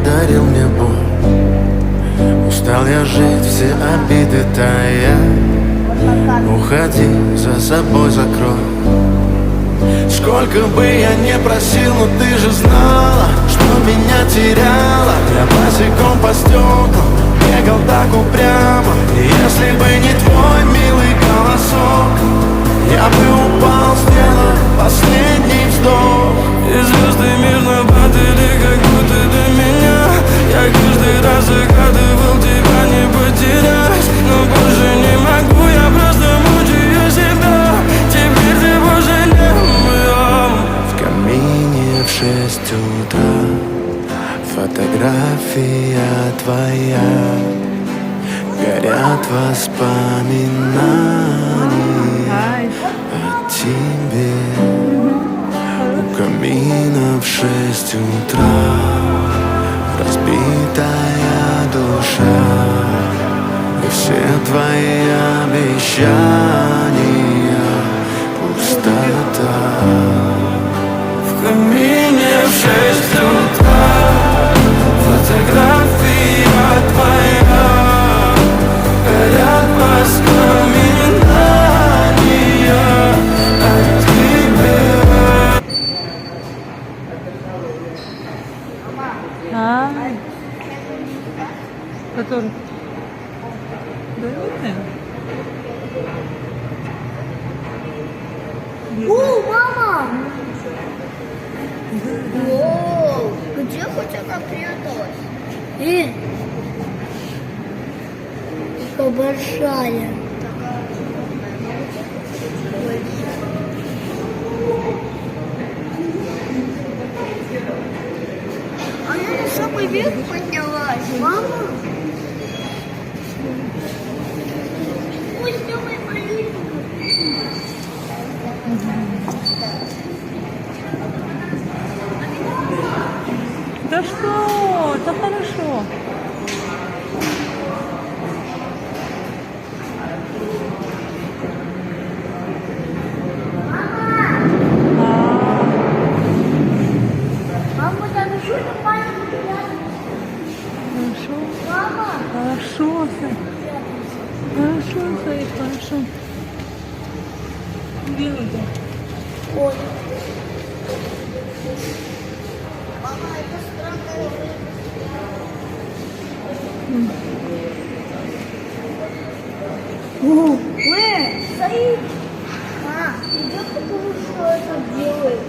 подарил мне боль. Устал я жить, все обиды тая. Уходи, за собой закрой. Сколько бы я не просил, но ты же знала, что меня теряла. Я босиком по стеклам бегал так упрямо. И если бы не твой милый голосок, я бы упал, сделав последний вздох. И звезды мирно падали, как будто до меня. Я каждый раз загадывал тебя не потерять, но больше не могу, я просто мучаю себя. Теперь ты больше не моя. В камине в 6 утра фотография твоя. Горят воспоминания о тебе. У камина в 6 утра разбитая душа. И все твои обещания пустота. В камине в 6 утра фотография твоя. Горят воспоминания о тебе. Который? Дородный? Мама! О, где хоть она пряталась? Такая большая. Она на самый верх поднялась. Мама? Ой, сделай молитву. Да что? Это хорошо. Мама, там еще на пальце. Хорошо. Мама! Хорошо, Сай. Хорошо, Сай, хорошо. Делай так. Ой. Мама, это странная Саид! А, идет, потому что это делает.